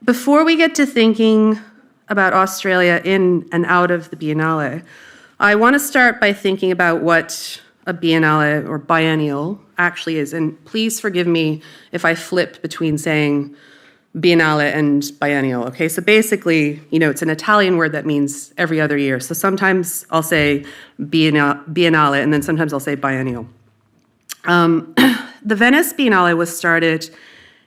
before we get to thinking about Australia in and out of the Biennale, I want to start by thinking about what a Biennale or biennial actually is. And please forgive me if I flip between saying Biennale and biennial, okay? So basically, it's an Italian word that means every other year. So sometimes I'll say Biennale, and then sometimes I'll say biennial. The Venice Biennale was started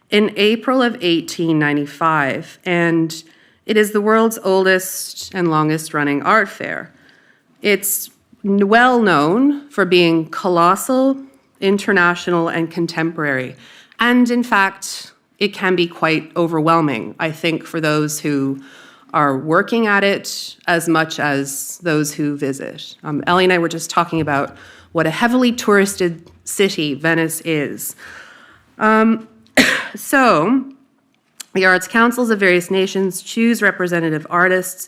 in April of 1895, and it is the world's oldest and longest running art fair. It's well known for being colossal, international, and contemporary. And in fact, it can be quite overwhelming, I think, for those who are working at it as much as those who visit. Ellie and I were just talking about what a heavily touristed city Venice is. So, the arts councils of various nations choose representative artists,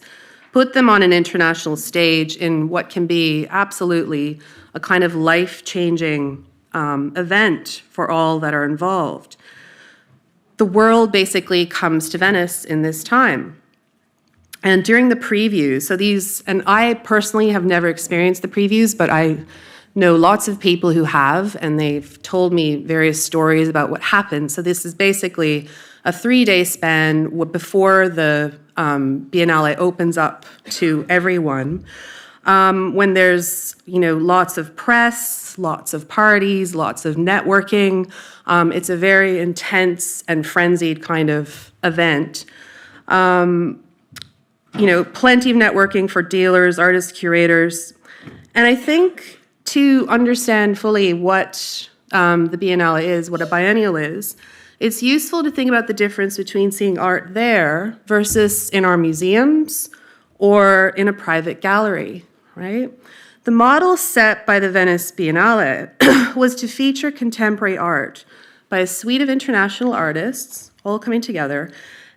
put them on an international stage in what can be absolutely a kind of life-changing event for all that are involved. The world basically comes to Venice in this time. And during the previews, and I personally have never experienced the previews, but I know lots of people who have, and they've told me various stories about what happened. So this is basically a 3-day span before the Biennale opens up to everyone, when there's lots of press, lots of parties, lots of networking. It's a very intense and frenzied kind of event. Plenty of networking for dealers, artists, curators. And I think to understand fully what the Biennale is, what a biennial is, it's useful to think about the difference between seeing art there versus in our museums or in a private gallery, right? The model set by the Venice Biennale was to feature contemporary art by a suite of international artists all coming together,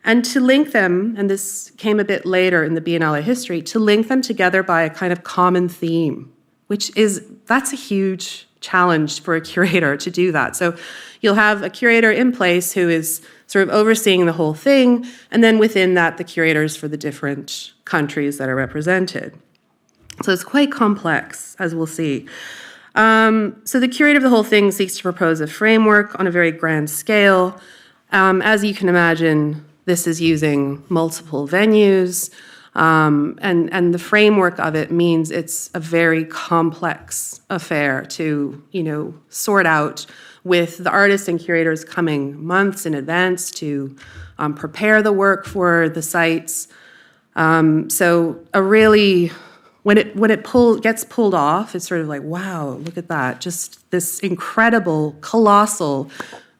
and to link them, and this came a bit later in the Biennale history, to link them together by a kind of common theme, that's a huge challenge for a curator to do that. So you'll have a curator in place who is sort of overseeing the whole thing, and then within that, the curators for the different countries that are represented. So it's quite complex, as we'll see. So the curator of the whole thing seeks to propose a framework on a very grand scale. As you can imagine, this is using multiple venues, and the framework of it means it's a very complex affair to, sort out, with the artists and curators coming months in advance to prepare the work for the sites. So a really, when it gets pulled off, it's sort of like, wow, look at that, just this incredible, colossal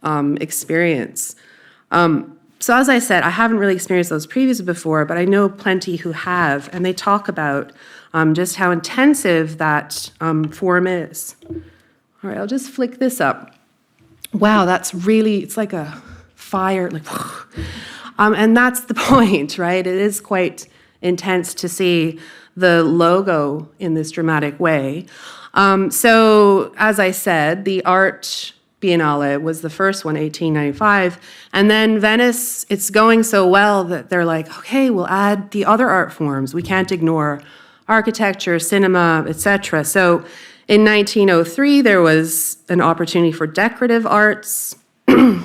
experience. So as I said, I haven't really experienced those previews before, but I know plenty who have, and they talk about just how intensive that form is. All right, I'll just flick this up. Wow, it's like a fire, and that's the point, right? It is quite intense to see the logo in this dramatic way. So as I said, the Art Biennale was the first one, 1895. And then Venice, it's going so well that they're like, okay, we'll add the other art forms. We can't ignore architecture, cinema, etc. So in 1903, there was an opportunity for decorative arts. In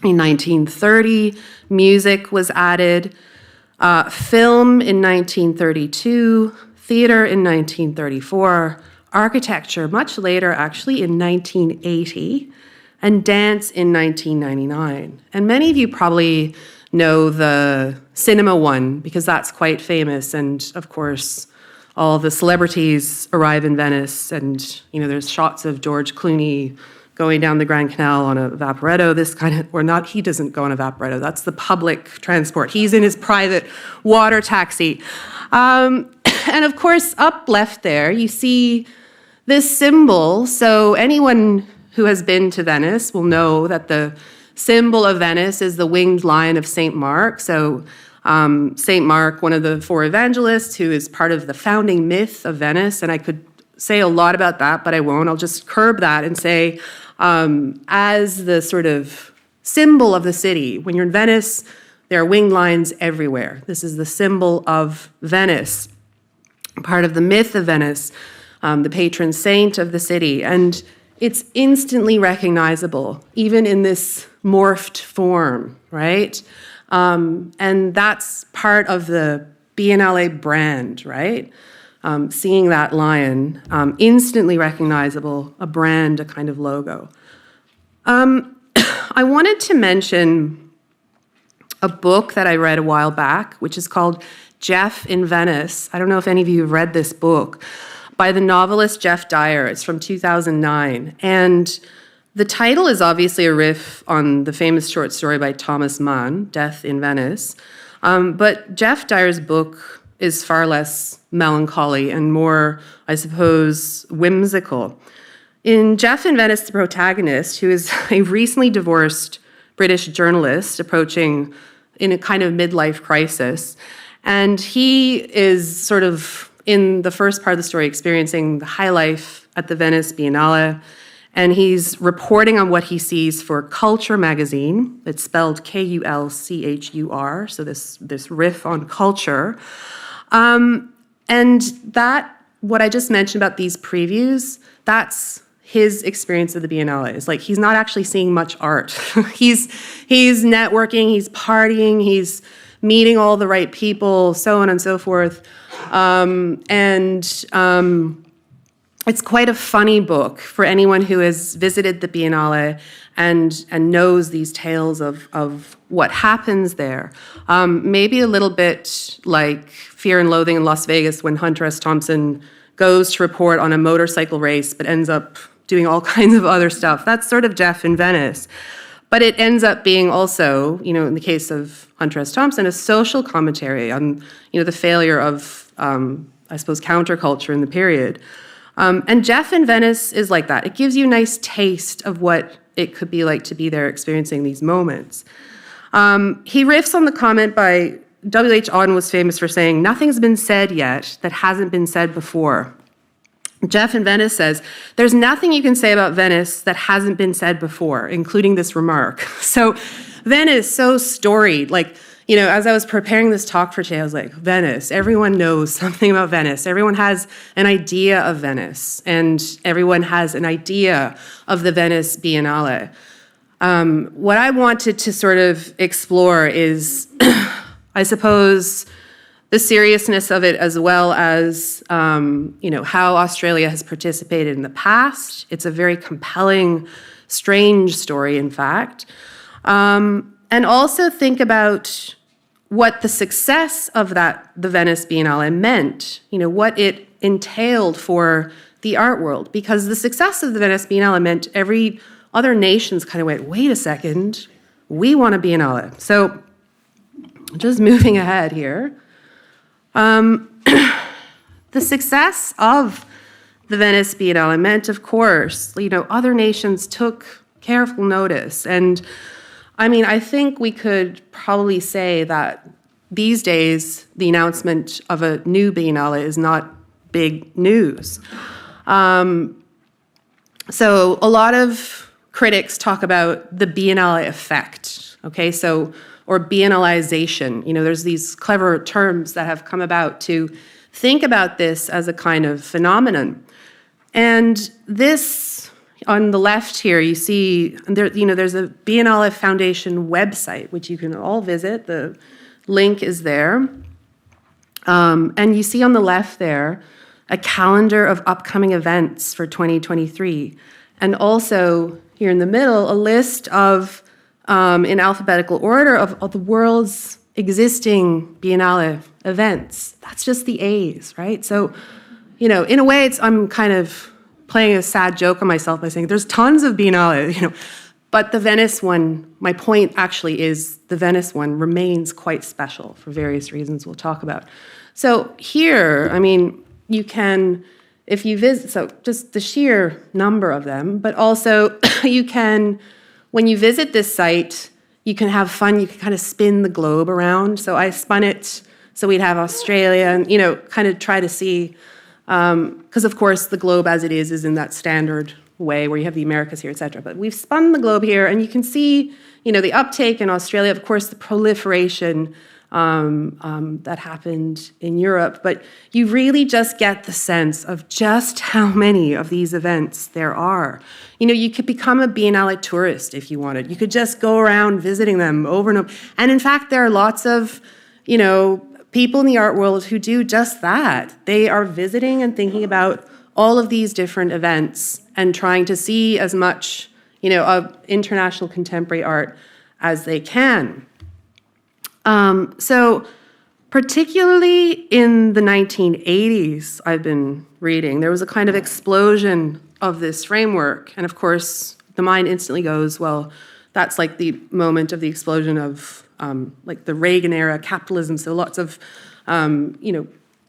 1930, music was added. Film in 1932, theater in 1934, architecture much later, actually in 1980, and dance in 1999. And many of you probably know the cinema one because that's quite famous. And of course, all the celebrities arrive in Venice, and there's shots of George Clooney going down the Grand Canal on a vaporetto, he doesn't go on a vaporetto, that's the public transport. He's in his private water taxi. And of course, up left there, you see this symbol. So anyone who has been to Venice will know that the symbol of Venice is the winged lion of St. Mark. So St. Mark, one of the four evangelists, who is part of the founding myth of Venice, and I could say a lot about that, but I won't. I'll just curb that and say, as the sort of symbol of the city, when you're in Venice, There are winged lines everywhere. This is the symbol of Venice, part of the myth of Venice, the patron saint of the city. And it's instantly recognizable, even in this morphed form, right? And that's part of the Biennale brand, right? Seeing that lion, instantly recognizable, a brand, a kind of logo. I wanted to mention a book that I read a while back, which is called Jeff in Venice. I don't know if any of you have read this book, by the novelist Jeff Dyer. It's from 2009. And the title is obviously a riff on the famous short story by Thomas Mann, Death in Venice. But Jeff Dyer's book is far less melancholy and more, I suppose, whimsical. In Jeff in Venice, the protagonist, who is a recently divorced British journalist approaching in a kind of midlife crisis, and he is sort of, in the first part of the story, experiencing the high life at the Venice Biennale, and he's reporting on what he sees for Culture magazine. It's spelled Kulchur, so this riff on culture. And that, what I just mentioned about these previews, that's his experience of the Biennale. Is like he's not actually seeing much art. he's networking, he's partying, he's meeting all the right people, so on and so forth. It's quite a funny book for anyone who has visited the Biennale and knows these tales of what happens there. Maybe a little bit like Fear and Loathing in Las Vegas, when Hunter S. Thompson goes to report on a motorcycle race but ends up doing all kinds of other stuff. That's sort of Jeff in Venice. But it ends up being also, in the case of Hunter S. Thompson, a social commentary on, the failure of, I suppose, counterculture in the period. And Jeff in Venice is like that. It gives you a nice taste of what it could be like to be there experiencing these moments. He riffs on the comment by W.H. Auden, was famous for saying, "Nothing's been said yet that hasn't been said before." Jeff in Venice says, "There's nothing you can say about Venice that hasn't been said before, including this remark." So Venice, so storied. Like, as I was preparing this talk for today, I was like, Venice, everyone knows something about Venice. Everyone has an idea of Venice, and everyone has an idea of the Venice Biennale. What I wanted to sort of explore is, I suppose, the seriousness of it, as well as, how Australia has participated in the past. It's a very compelling, strange story, in fact. And also think about what the success of the Venice Biennale meant, what it entailed for the art world. Because the success of the Venice Biennale meant every other nations kind of went, wait a second, we want a Biennale. So just moving ahead here. The success of the Venice Biennale meant, of course, other nations took careful notice. And I think we could probably say that these days, the announcement of a new Biennale is not big news. So a lot of critics talk about the Biennale Effect, okay? Or biennalization. There's these clever terms that have come about to think about this as a kind of phenomenon. And this, on the left here, you see, there's a Biennale Foundation website, which you can all visit. The link is there. And you see on the left there, a calendar of upcoming events for 2023. And also, here in the middle, a list of, in alphabetical order, of the world's existing Biennale events. That's just the A's, right? So, in a way, I'm kind of playing a sad joke on myself by saying there's tons of Biennale, but the Venice one, my point actually is the Venice one remains quite special for various reasons we'll talk about. So here, you can, if you visit, so just the sheer number of them, but also you can, when you visit this site, you can have fun, you can kind of spin the globe around. So I spun it so we'd have Australia and, kind of try to see, because of course the globe as it is in that standard way where you have the Americas here, et cetera. But we've spun the globe here, and you can see, the uptake in Australia, of course, the proliferation that happened in Europe, but you really just get the sense of just how many of these events there are. You could become a Biennale tourist if you wanted. You could just go around visiting them over and over. And in fact, there are lots of, people in the art world who do just that. They are visiting and thinking about all of these different events and trying to see as much, of international contemporary art as they can. So particularly in the 1980s, I've been reading, there was a kind of explosion of this framework. And of course, the mind instantly goes, well, that's like the moment of the explosion of like the Reagan era capitalism. So lots of,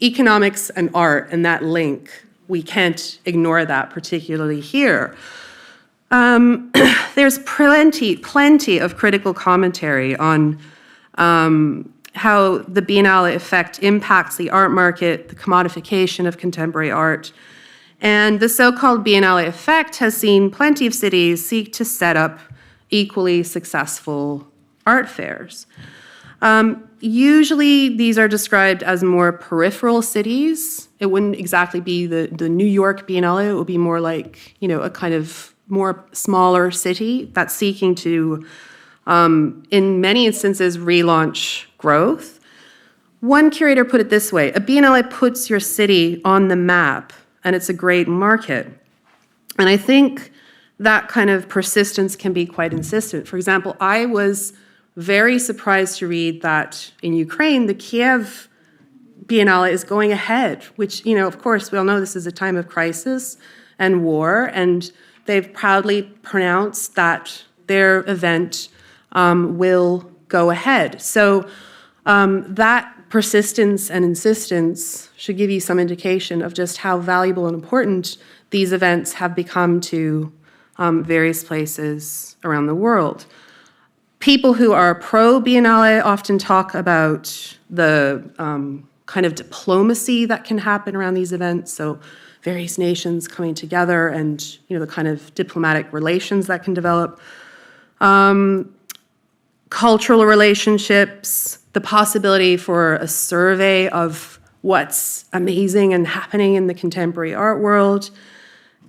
economics and art and that link. We can't ignore that, particularly here. There's plenty of critical commentary on how the Biennale effect impacts the art market, the commodification of contemporary art. And the so-called Biennale effect has seen plenty of cities seek to set up equally successful art fairs. Usually these are described as more peripheral cities. It wouldn't exactly be the New York Biennale. It would be more like, a kind of more smaller city that's seeking to, in many instances, relaunch growth. One curator put it this way: a Biennale puts your city on the map, and it's a great market. And I think that kind of persistence can be quite insistent. For example, I was very surprised to read that in Ukraine, the Kiev Biennale is going ahead, which, of course, we all know this is a time of crisis and war, and they've proudly pronounced that their event will go ahead. So that persistence and insistence should give you some indication of just how valuable and important these events have become to various places around the world. People who are pro-Biennale often talk about the kind of diplomacy that can happen around these events, so various nations coming together and, the kind of diplomatic relations that can develop. Cultural relationships, the possibility for a survey of what's amazing and happening in the contemporary art world,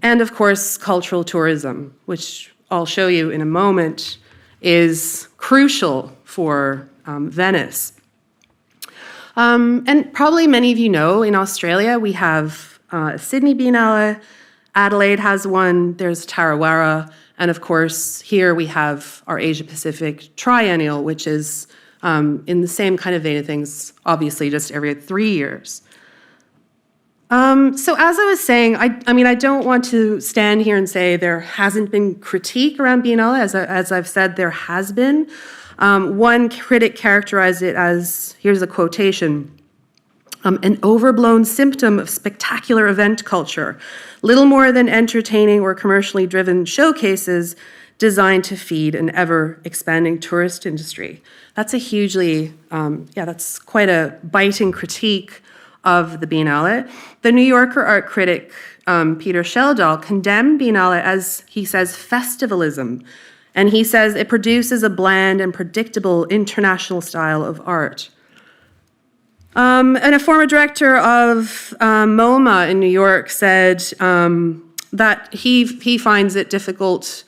and of course, cultural tourism, which I'll show you in a moment, is crucial for Venice. And probably many of you know, in Australia, we have Sydney Biennale, Adelaide has one, there's Tarawera, and of course, here we have our Asia-Pacific Triennial, which is in the same kind of vein of things, obviously just every 3 years. So as I was saying, I don't want to stand here and say there hasn't been critique around Biennale. As I've said, there has been. One critic characterized it as, here's a quotation, an overblown symptom of spectacular event culture, little more than entertaining or commercially driven showcases designed to feed an ever-expanding tourist industry. That's a hugely, that's quite a biting critique of the Biennale. The New Yorker art critic, Peter Sheldahl, condemned Biennale as, he says, festivalism. And he says it produces a bland and predictable international style of art. And a former director of MoMA in New York said that he finds it difficult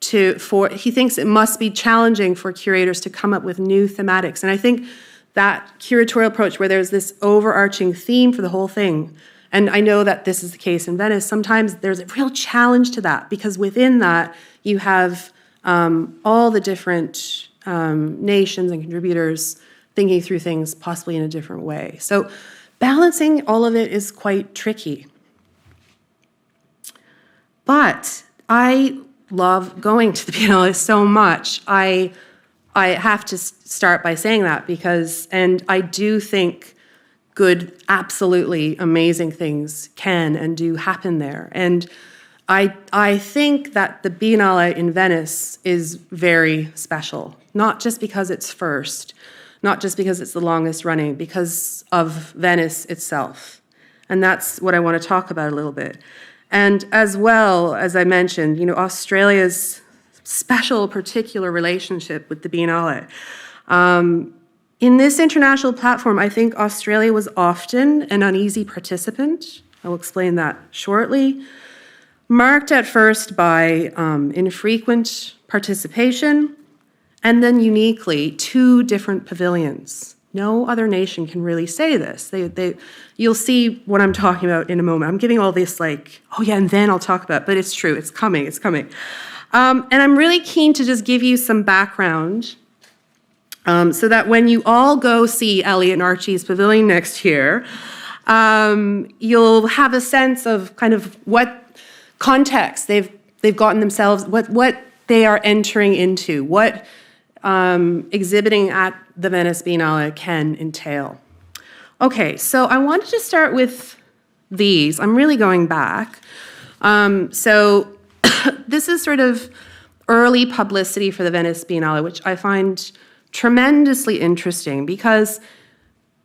he thinks it must be challenging for curators to come up with new thematics. And I think that curatorial approach where there's this overarching theme for the whole thing, and I know that this is the case in Venice, sometimes there's a real challenge to that, because within that you have all the different nations and contributors thinking through things possibly in a different way. So balancing all of it is quite tricky. But I love going to the Biennale so much. I have to start by saying that and I do think good, absolutely amazing things can and do happen there. And I think that the Biennale in Venice is very special, not just because it's first, not just because it's the longest running, because of Venice itself. And that's what I want to talk about a little bit. And as well, as I mentioned, Australia's special particular relationship with the Biennale. In this international platform, I think Australia was often an uneasy participant. I'll explain that shortly. Marked at first by infrequent participation, and then uniquely 2 different pavilions. No other nation can really say this. You'll see what I'm talking about in a moment. I'm giving all this and then I'll talk about it, but it's true, it's coming. And I'm really keen to just give you some background so that when you all go see Ellie and Archie's pavilion next year, you'll have a sense of kind of what context they've gotten themselves, what they are entering into, what exhibiting at the Venice Biennale can entail. Okay, so I wanted to start with these. I'm really going back. So this is sort of early publicity for the Venice Biennale, which I find tremendously interesting because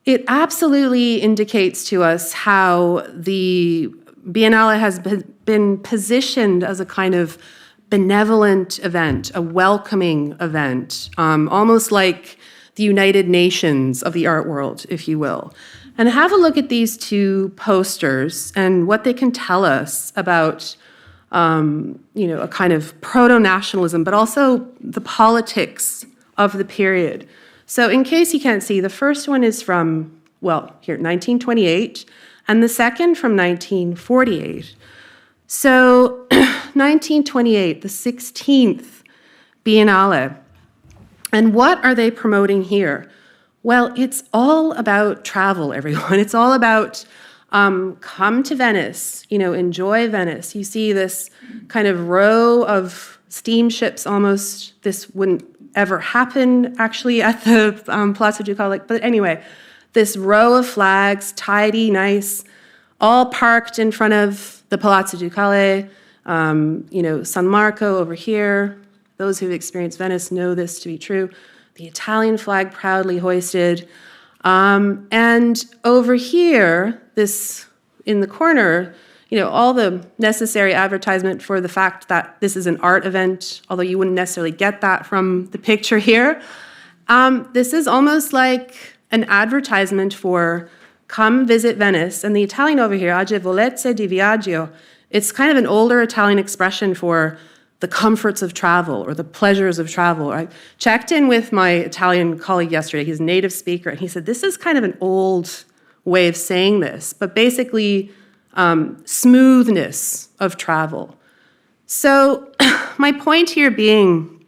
it absolutely indicates to us how the Biennale has been positioned as a kind of benevolent event, a welcoming event, almost like the United Nations of the art world, if you will. And have a look at these 2 posters and what they can tell us about, a kind of proto-nationalism, but also the politics of the period. So in case you can't see, the first one is from, 1928, and the second from 1948. So 1928, the 16th Biennale. And what are they promoting here? Well, it's all about travel, everyone. It's all about come to Venice, enjoy Venice. You see this kind of row of steamships almost. This wouldn't ever happen, actually, at the Palazzo Ducale. But anyway, this row of flags, tidy, nice, all parked in front of the Palazzo Ducale, San Marco over here. Those who've experienced Venice know this to be true. The Italian flag proudly hoisted. And over here, this in the corner, all the necessary advertisement for the fact that this is an art event, although you wouldn't necessarily get that from the picture here. This is almost like an advertisement for come visit Venice. And the Italian over here, agevolezze di viaggio, it's kind of an older Italian expression for the comforts of travel or the pleasures of travel. I checked in with my Italian colleague yesterday, he's a native speaker, and he said, this is kind of an old way of saying this, but basically smoothness of travel. So my point here being,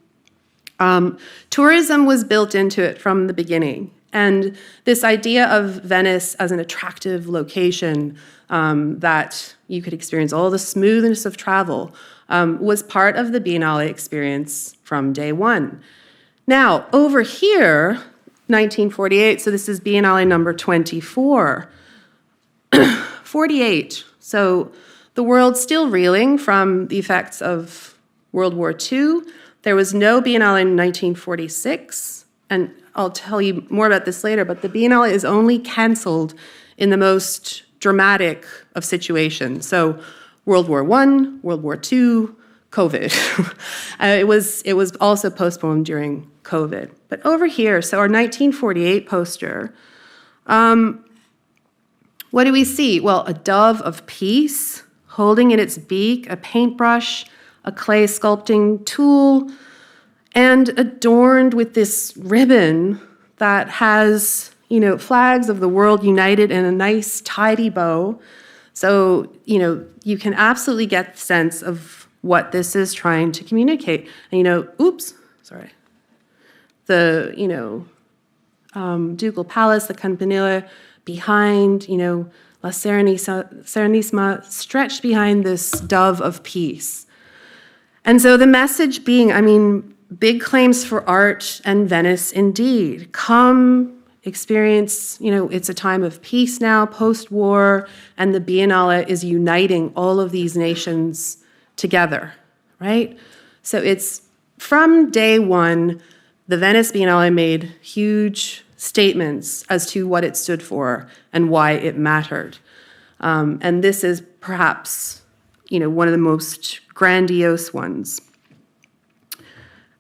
tourism was built into it from the beginning. And this idea of Venice as an attractive location that you could experience all the smoothness of travel was part of the Biennale experience from day one. Now, over here, 1948, so this is Biennale number 24. 48, so the world's still reeling from the effects of World War II. There was no Biennale in 1946, and I'll tell you more about this later, but the Biennale is only canceled in the most dramatic of situations. So World War I, World War II, COVID. It was also postponed during COVID. But over here, so our 1948 poster, what do we see? Well, a dove of peace holding in its beak a paintbrush, a clay sculpting tool, and adorned with this ribbon that has, flags of the world united in a nice, tidy bow. So, you can absolutely get the sense of what this is trying to communicate. And, the, Ducal Palace, the Campanile, behind, La Serenissima, stretched behind this dove of peace. And so the message being, big claims for art and Venice indeed. Come, experience, it's a time of peace now, post-war, and the Biennale is uniting all of these nations together, right? So it's from day one, the Venice Biennale made huge statements as to what it stood for and why it mattered. And this is perhaps, one of the most grandiose ones.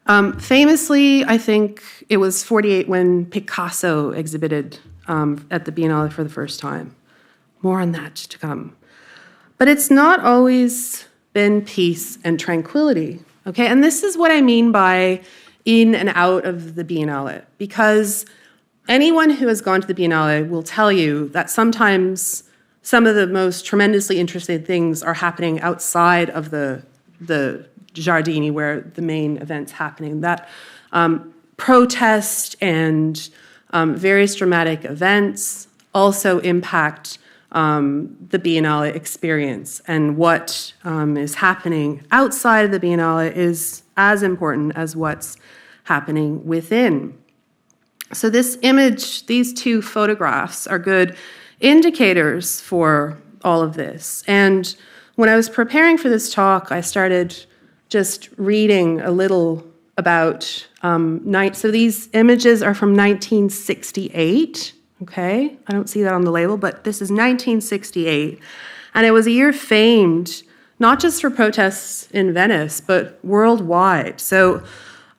Famously, I think it was 48 when Picasso exhibited at the Biennale for the first time. More on that to come. But it's not always been peace and tranquility, okay? And this is what I mean by in and out of the Biennale, because anyone who has gone to the Biennale will tell you that sometimes some of the most tremendously interesting things are happening outside of the Giardini, where the main event's happening. That protest and various dramatic events also impact the Biennale experience, and what is happening outside of the Biennale is as important as what's happening within. So this image, these two photographs are good indicators for all of this. And when I was preparing for this talk, I started just reading a little about so these images are from 1968, okay? I don't see that on the label, but this is 1968. And it was a year famed, not just for protests in Venice, but worldwide. So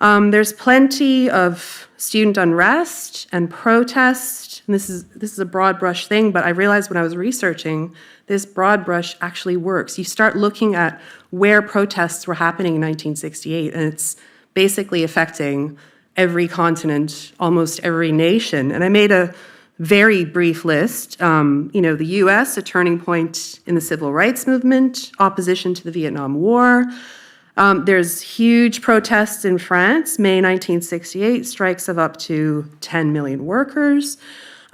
there's plenty of student unrest and protest. And this is a broad brush thing, but I realized when I was researching, this broad brush actually works. You start looking at where protests were happening in 1968, and it's basically affecting every continent, almost every nation. And I made a very brief list. The US, a turning point in the civil rights movement, opposition to the Vietnam War. There's huge protests in France, May 1968, strikes of up to 10 million workers.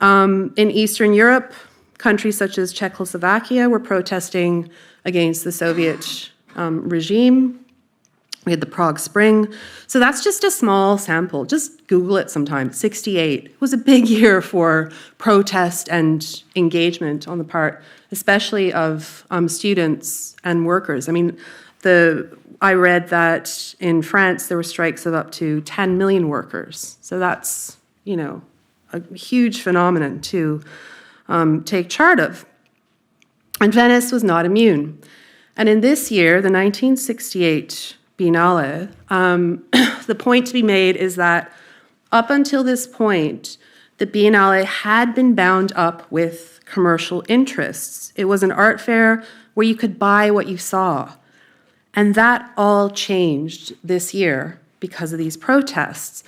In Eastern Europe, countries such as Czechoslovakia were protesting against the Soviet regime. We had the Prague Spring. So that's just a small sample. Just Google it sometime. 68 was a big year for protest and engagement on the part, especially of students and workers. I mean, I read that in France there were strikes of up to 10 million workers. So that's, a huge phenomenon to take chart of. And Venice was not immune. And in this year, the 1968 Biennale, the point to be made is that up until this point, the Biennale had been bound up with commercial interests. It was an art fair where you could buy what you saw. And that all changed this year because of these protests.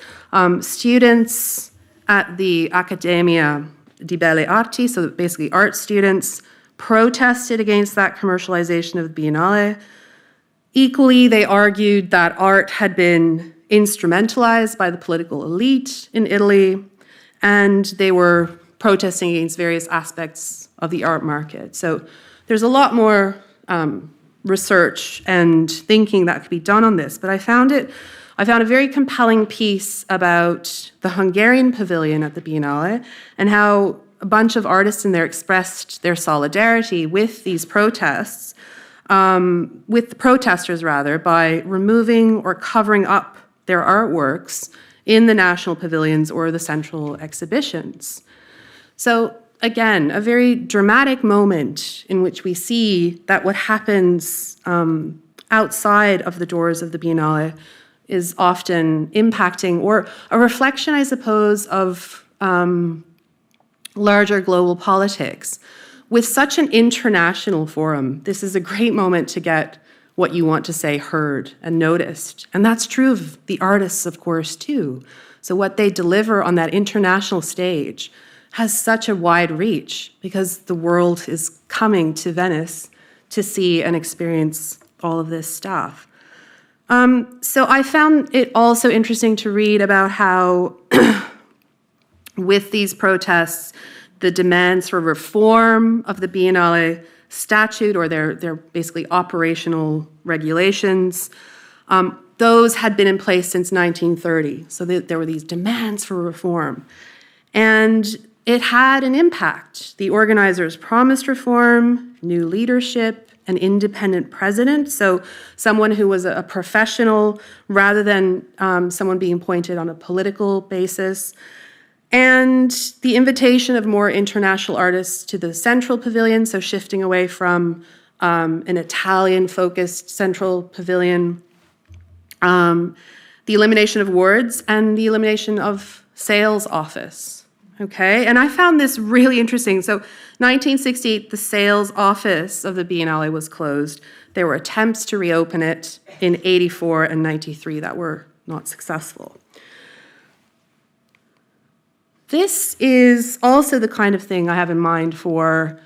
Students at the Accademia di Belle Arti, so basically art students, protested against that commercialization of the Biennale. Equally, they argued that art had been instrumentalized by the political elite in Italy, and they were protesting against various aspects of the art market. So there's a lot more research and thinking that could be done on this, but I found a very compelling piece about the Hungarian pavilion at the Biennale and how a bunch of artists in there expressed their solidarity with these protests, with the protesters rather, by removing or covering up their artworks in the national pavilions or the central exhibitions. So again, a very dramatic moment in which we see that what happens outside of the doors of the Biennale is often impacting, or a reflection, I suppose, of larger global politics. With such an international forum, this is a great moment to get what you want to say heard and noticed. And that's true of the artists, of course, too. So what they deliver on that international stage has such a wide reach because the world is coming to Venice to see and experience all of this stuff. So I found it also interesting to read about how with these protests, the demands for reform of the Biennale statute, or their basically operational regulations, those had been in place since 1930. So there were these demands for reform. And it had an impact. The organizers promised reform, new leadership, an independent president, so someone who was a professional rather than someone being appointed on a political basis, and the invitation of more international artists to the central pavilion, so shifting away from an Italian-focused central pavilion, the elimination of wards, and the elimination of sales office, okay? And I found this really interesting. So 1968, the sales office of the Biennale was closed. There were attempts to reopen it in 84 and 93 that were not successful. This is also the kind of thing I have in mind for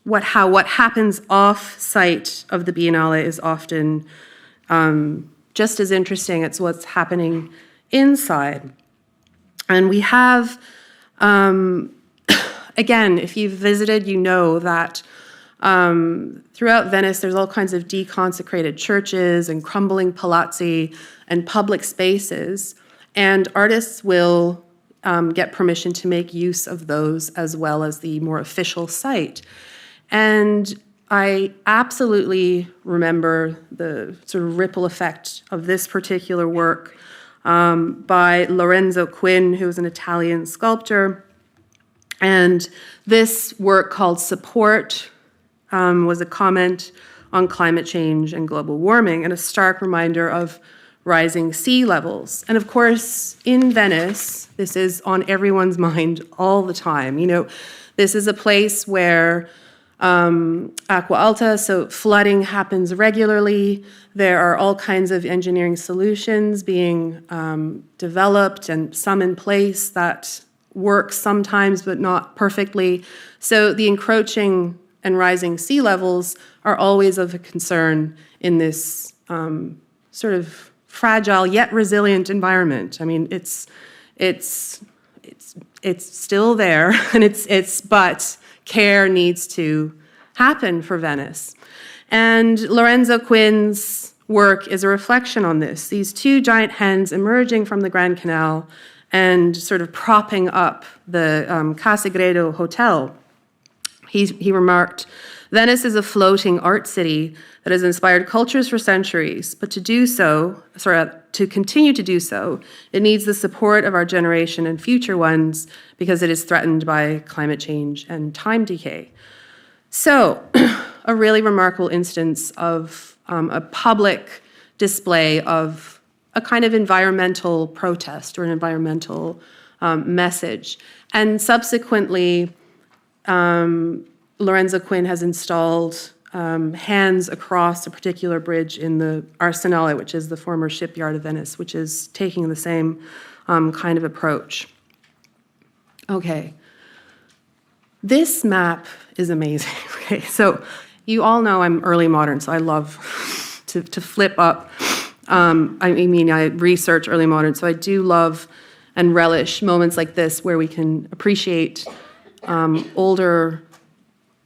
what happens off-site of the Biennale is often just as interesting as what's happening inside. And we have, again, if you've visited, you know that throughout Venice, there's all kinds of deconsecrated churches and crumbling palazzi and public spaces, and artists will get permission to make use of those as well as the more official site. And I absolutely remember the sort of ripple effect of this particular work by Lorenzo Quinn, who was an Italian sculptor. And this work called Support was a comment on climate change and global warming and a stark reminder of rising sea levels. And of course, in Venice, this is on everyone's mind all the time. You know, this is a place where acqua alta, so flooding happens regularly. There are all kinds of engineering solutions being developed and some in place that work sometimes but not perfectly. So the encroaching and rising sea levels are always of a concern in this sort of fragile yet resilient environment. I mean, it's still there, and but care needs to happen for Venice. And Lorenzo Quinn's work is a reflection on this. These two giant hens emerging from the Grand Canal and sort of propping up the Casagredo Hotel. He remarked, "Venice is a floating art city that has inspired cultures for centuries, but to continue to do so, it needs the support of our generation and future ones because it is threatened by climate change and time decay." So, a really remarkable instance of a public display of a kind of environmental protest or an environmental message. And subsequently, Lorenzo Quinn has installed hands across a particular bridge in the Arsenale, which is the former shipyard of Venice, which is taking the same kind of approach. Okay. This map is amazing. Okay, so you all know I'm early modern, so I love to flip up. I research early modern, so I do love and relish moments like this where we can appreciate older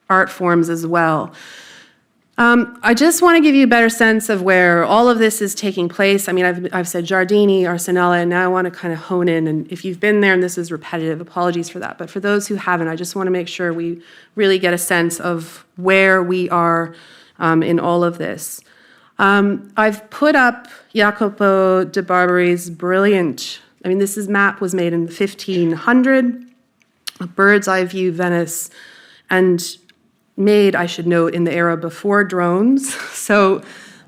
art forms as well. I just want to give you a better sense of where all of this is taking place. I mean, I've said Giardini, Arsenale, and now I want to kind of hone in. And if you've been there and this is repetitive, apologies for that. But for those who haven't, I just want to make sure we really get a sense of where we are in all of this. I've put up Jacopo de Barbari's brilliant, this map was made in 1500, a bird's eye view Venice, and made, I should note, in the era before drones. So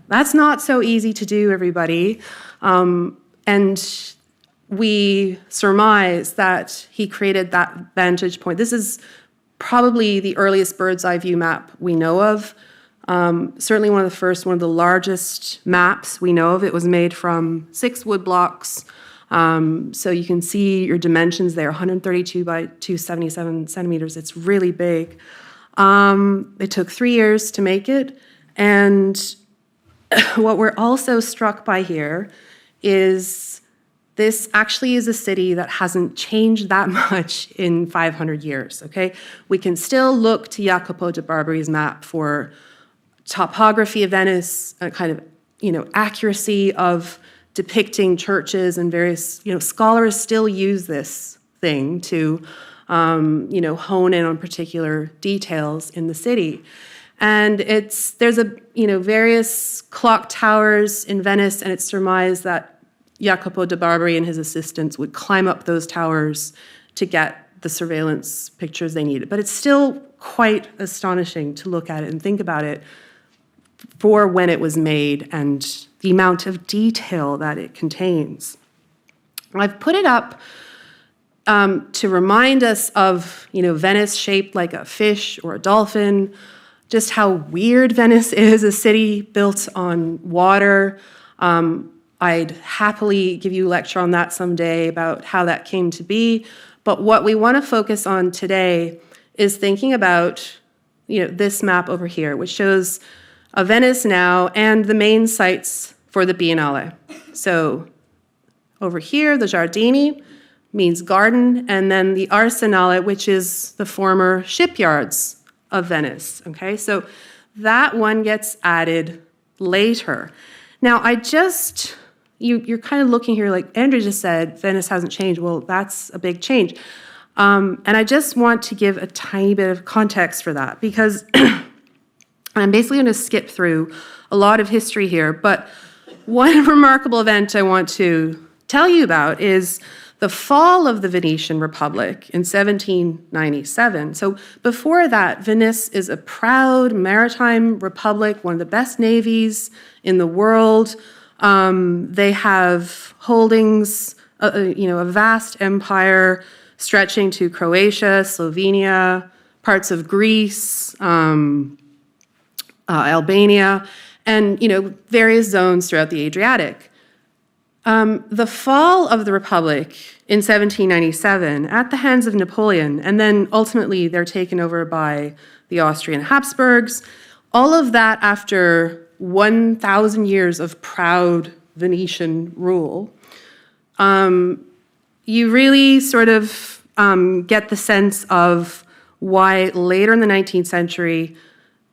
that's not so easy to do, everybody. And we surmise that he created that vantage point. This is probably the earliest bird's eye view map we know of. Certainly one of the largest maps we know of. It was made from 6 wood blocks. So you can see your dimensions there, 132 by 277 centimeters. It's really big. It took 3 years to make it. And what we're also struck by here is this actually is a city that hasn't changed that much in 500 years, okay? We can still look to Jacopo de Barbari's map for topography of Venice, a kind of, accuracy of depicting churches and various, scholars still use this thing to, hone in on particular details in the city. And there's various clock towers in Venice, and it's surmised that Jacopo de Barbari and his assistants would climb up those towers to get the surveillance pictures they needed. But it's still quite astonishing to look at it and think about it for when it was made and the amount of detail that it contains. I've put it up to remind us of, Venice shaped like a fish or a dolphin, just how weird Venice is, a city built on water. I'd happily give you a lecture on that someday about how that came to be. But what we want to focus on today is thinking about, this map over here, which shows Venice now and the main sites for the Biennale. So over here, the Giardini means garden, and then the Arsenale, which is the former shipyards of Venice, okay? So that one gets added later. Now, you're kind of looking here, like Andrea just said, Venice hasn't changed. Well, that's a big change. And I just want to give a tiny bit of context for that, because I'm basically going to skip through a lot of history here, but one remarkable event I want to tell you about is the fall of the Venetian Republic in 1797. So before that, Venice is a proud maritime republic, one of the best navies in the world. They have holdings, a vast empire stretching to Croatia, Slovenia, parts of Greece, Albania, and various zones throughout the Adriatic. The fall of the Republic in 1797 at the hands of Napoleon, and then ultimately they're taken over by the Austrian Habsburgs, all of that after 1,000 years of proud Venetian rule. You really sort of get the sense of why later in the 19th century,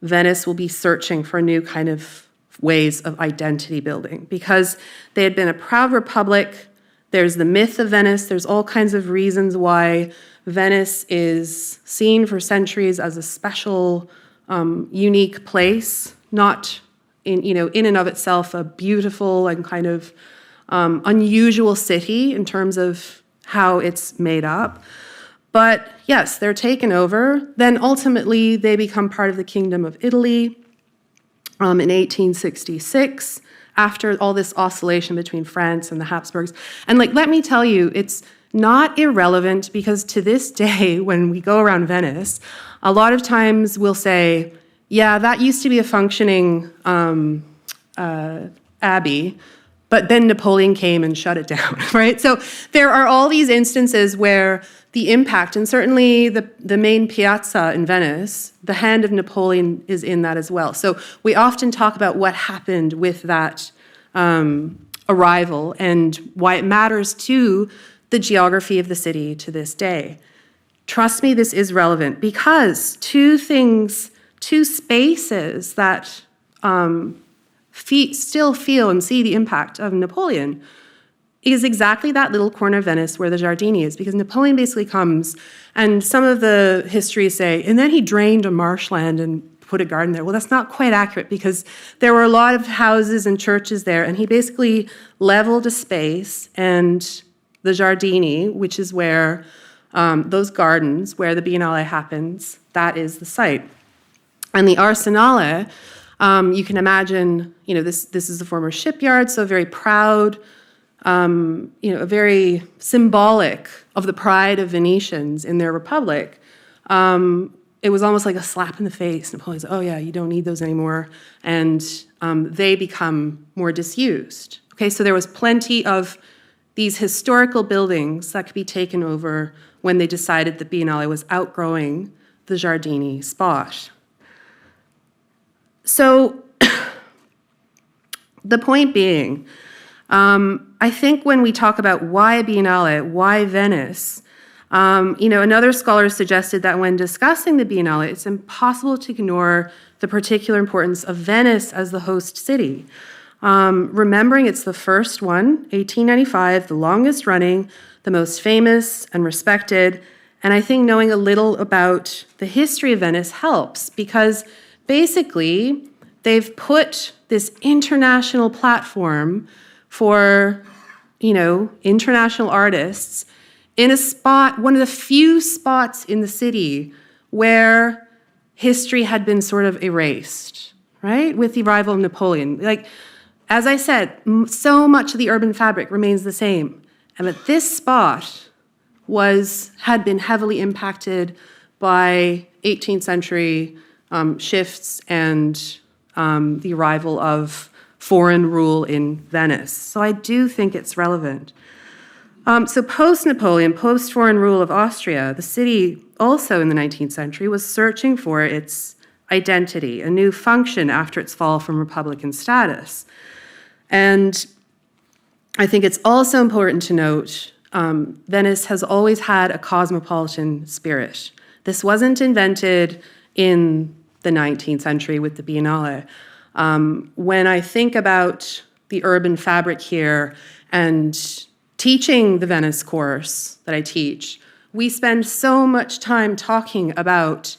Venice will be searching for new kind of ways of identity building, because they had been a proud republic. There's the myth of Venice. There's all kinds of reasons why Venice is seen for centuries as a special, unique place, not in and of itself a beautiful and kind of unusual city in terms of how it's made up. But yes, they're taken over. Then ultimately they become part of the Kingdom of Italy in 1866, after all this oscillation between France and the Habsburgs. And let me tell you, it's not irrelevant, because to this day, when we go around Venice, a lot of times we'll say, yeah, that used to be a functioning abbey, but then Napoleon came and shut it down, right? So there are all these instances where the impact, and certainly the main piazza in Venice, the hand of Napoleon is in that as well. So we often talk about what happened with that arrival and why it matters to the geography of the city to this day. Trust me, this is relevant, because two spaces that still feel and see the impact of Napoleon is exactly that little corner of Venice where the Giardini is, because Napoleon basically comes, and some of the histories say, and then he drained a marshland and put a garden there. Well, that's not quite accurate, because there were a lot of houses and churches there, and he basically leveled a space, and the Giardini, which is where those gardens, where the Biennale happens, that is the site. And the Arsenale, you can imagine, this is the former shipyard, so very proud, very symbolic of the pride of Venetians in their republic. It was almost like a slap in the face. Napoleon said, oh yeah, you don't need those anymore. And they become more disused. Okay, so there was plenty of these historical buildings that could be taken over when they decided that Biennale was outgrowing the Giardini spot. So the point being, I think when we talk about why Biennale, why Venice, another scholar suggested that when discussing the Biennale, it's impossible to ignore the particular importance of Venice as the host city. Remembering it's the first one, 1895, the longest running, the most famous and respected, and I think knowing a little about the history of Venice helps, because basically they've put this international platform for, international artists in a spot, one of the few spots in the city where history had been sort of erased, right? With the arrival of Napoleon. Like, as I said, so much of the urban fabric remains the same. And that this spot had been heavily impacted by 18th century shifts and the arrival of foreign rule in Venice. So I do think it's relevant. So post-Napoleon, post-foreign rule of Austria, the city also in the 19th century was searching for its identity, a new function after its fall from Republican status. And I think it's also important to note Venice has always had a cosmopolitan spirit. This wasn't invented in the 19th century with the Biennale. When I think about the urban fabric here and teaching the Venice course that I teach, we spend so much time talking about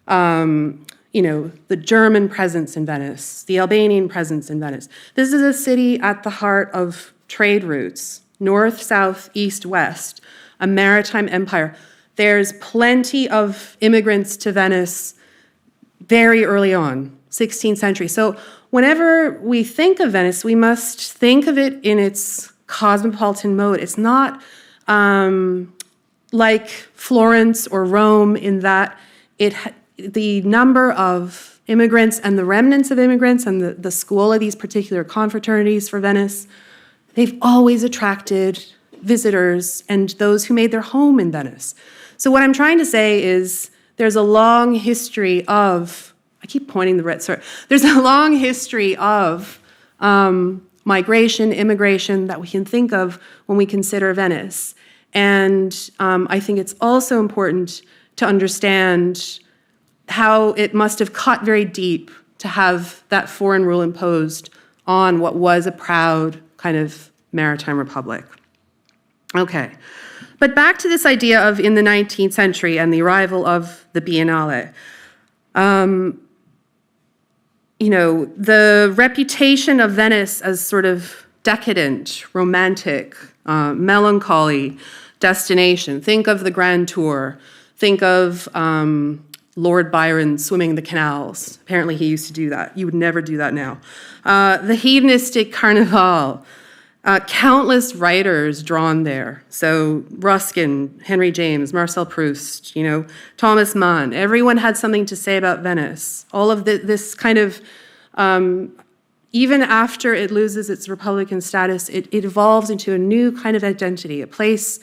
the German presence in Venice, the Albanian presence in Venice. This is a city at the heart of trade routes, north, south, east, west, a maritime empire. There's plenty of immigrants to Venice very early on, 16th century. So whenever we think of Venice, we must think of it in its cosmopolitan mode. It's not like Florence or Rome in that the number of immigrants and the remnants of immigrants and the school of these particular confraternities for Venice, they've always attracted visitors and those who made their home in Venice. So what I'm trying to say is there's a long history of, I keep pointing the red, sorry, there's a long history of migration, immigration that we can think of when we consider Venice. And I think it's also important to understand how it must have cut very deep to have that foreign rule imposed on what was a proud kind of maritime republic. Okay, but back to this idea of in the 19th century and the arrival of the Biennale. The reputation of Venice as sort of decadent, romantic, melancholy destination. Think of the Grand Tour. Think of Lord Byron swimming the canals. Apparently he used to do that. You would never do that now. The hedonistic Carnival. Countless writers drawn there. So Ruskin, Henry James, Marcel Proust, Thomas Mann. Everyone had something to say about Venice. All of this kind of, even after it loses its Republican status, it evolves into a new kind of identity, a place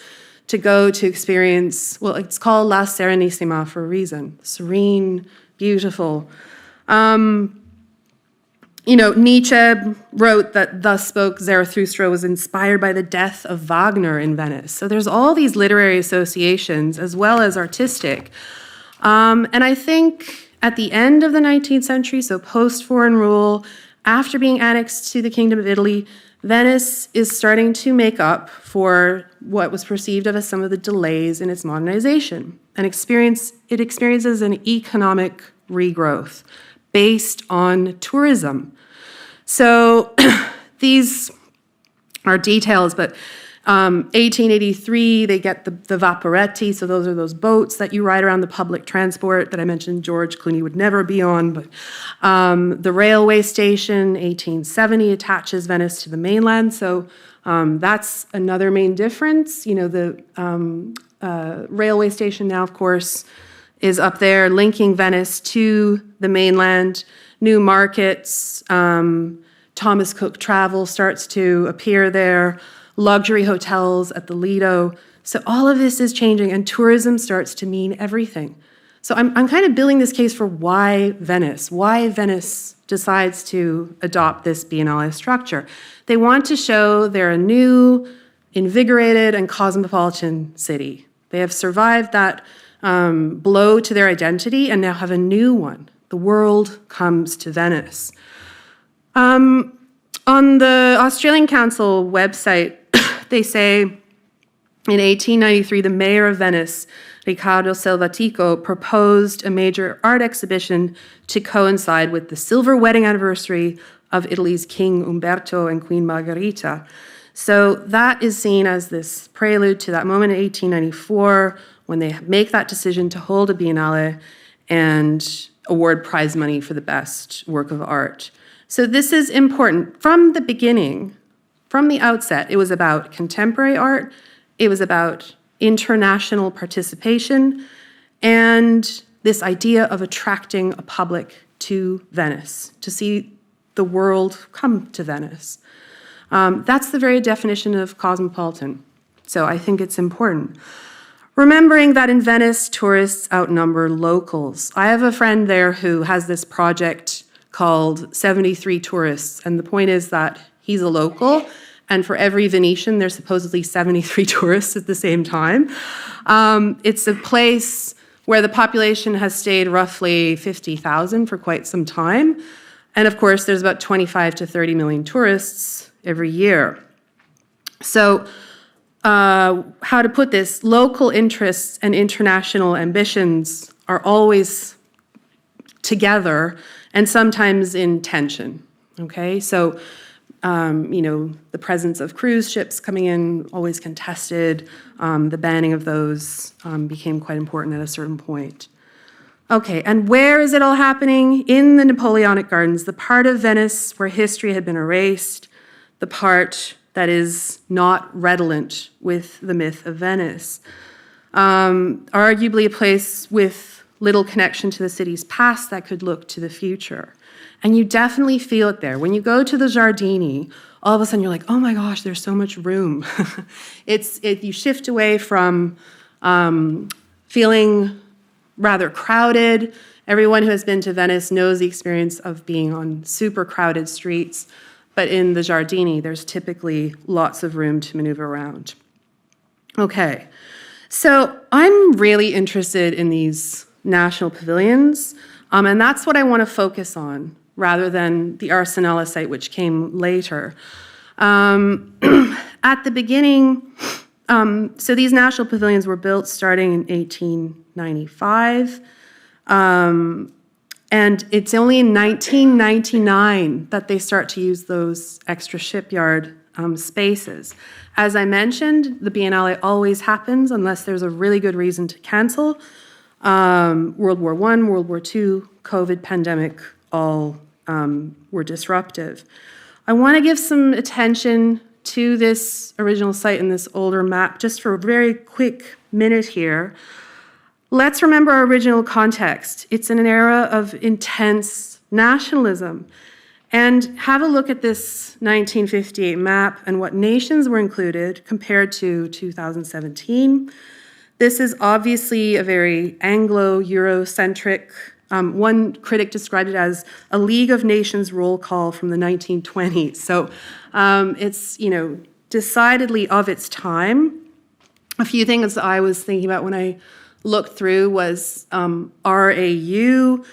to go to experience, well, it's called La Serenissima for a reason. Serene, beautiful. Nietzsche wrote that Thus Spoke Zarathustra was inspired by the death of Wagner in Venice. So there's all these literary associations as well as artistic. And I think at the end of the 19th century, so post-foreign rule, after being annexed to the Kingdom of Italy, Venice is starting to make up for what was perceived of as some of the delays in its modernization. And it experiences an economic regrowth based on tourism. So these are details, but 1883, they get the Vaporetti, so those are those boats that you ride around the public transport that I mentioned George Clooney would never be on, but the railway station, 1870, attaches Venice to the mainland, so that's another main difference. The railway station now, of course, is up there linking Venice to the mainland. New markets, Thomas Cook Travel starts to appear there, luxury hotels at the Lido. So all of this is changing and tourism starts to mean everything. So I'm kind of building this case for why Venice decides to adopt this Biennale structure. They want to show they're a new, invigorated, and cosmopolitan city. They have survived that blow to their identity and now have a new one. The world comes to Venice. On the Australian Council website, they say in 1893, the mayor of Venice, Riccardo Selvatico, proposed a major art exhibition to coincide with the silver wedding anniversary of Italy's King Umberto and Queen Margherita. So that is seen as this prelude to that moment in 1894 when they make that decision to hold a Biennale and award prize money for the best work of art. So this is important. From the beginning, from the outset, it was about contemporary art, it was about international participation, and this idea of attracting a public to Venice, to see the world come to Venice. That's the very definition of cosmopolitan. So I think it's important. Remembering that in Venice, tourists outnumber locals. I have a friend there who has this project called 73 Tourists, and the point is that he's a local, and for every Venetian, there's supposedly 73 tourists at the same time. It's a place where the population has stayed roughly 50,000 for quite some time. And of course, there's about 25 to 30 million tourists every year. So how to put this, local interests and international ambitions are always together and sometimes in tension, okay? So, the presence of cruise ships coming in, always contested. The banning of those became quite important at a certain point. Okay, and where is it all happening? In the Napoleonic Gardens, the part of Venice where history had been erased, the part that is not redolent with the myth of Venice. Arguably a place with little connection to the city's past that could look to the future. And you definitely feel it there. When you go to the Giardini, all of a sudden you're like, oh my gosh, there's so much room. You shift away from feeling rather crowded. Everyone who has been to Venice knows the experience of being on super crowded streets. But in the Giardini, there's typically lots of room to maneuver around. Okay, so I'm really interested in these national pavilions, and that's what I want to focus on, rather than the Arsenale site, which came later. At the beginning, so these national pavilions were built starting in 1895, and it's only in 1999 that they start to use those extra shipyard spaces. As I mentioned, the Biennale always happens unless there's a really good reason to cancel. World War I, World War II, COVID pandemic, all were disruptive. I want to give some attention to this original site and this older map just for a very quick minute here. Let's remember our original context. It's in an era of intense nationalism. And have a look at this 1958 map and what nations were included compared to 2017. This is obviously a very Anglo-Eurocentric. One critic described it as a League of Nations roll call from the 1920s. So it's, decidedly of its time. A few things I was thinking about when I looked through was RAU,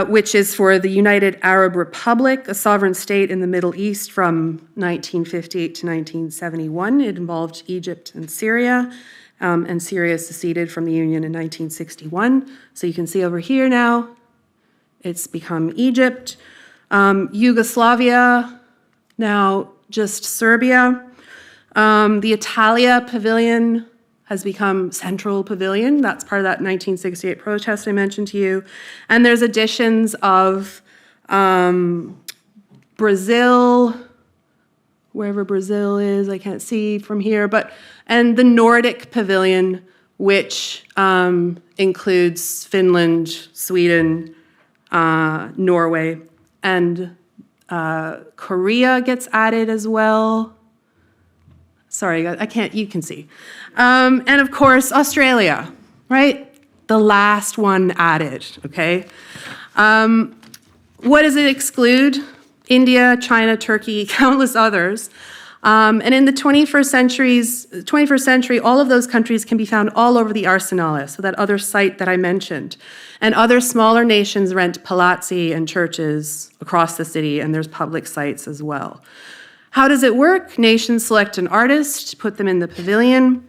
which is for the United Arab Republic, a sovereign state in the Middle East from 1958 to 1971. It involved Egypt and Syria. And Syria seceded from the Union in 1961. So you can see over here now, it's become Egypt. Yugoslavia, now just Serbia. The Italia Pavilion has become Central Pavilion. That's part of that 1968 protest I mentioned to you. And there's additions of Brazil, wherever Brazil is, I can't see from here, and the Nordic Pavilion, which includes Finland, Sweden, Norway, and Korea gets added as well. Sorry, I can't, you can see. And of course, Australia, right? The last one added, okay? What does it exclude? India, China, Turkey, countless others. And in the 21st century, all of those countries can be found all over the Arsenale, so that other site that I mentioned. And other smaller nations rent palazzi and churches across the city, and there's public sites as well. How does it work? Nations select an artist, put them in the pavilion.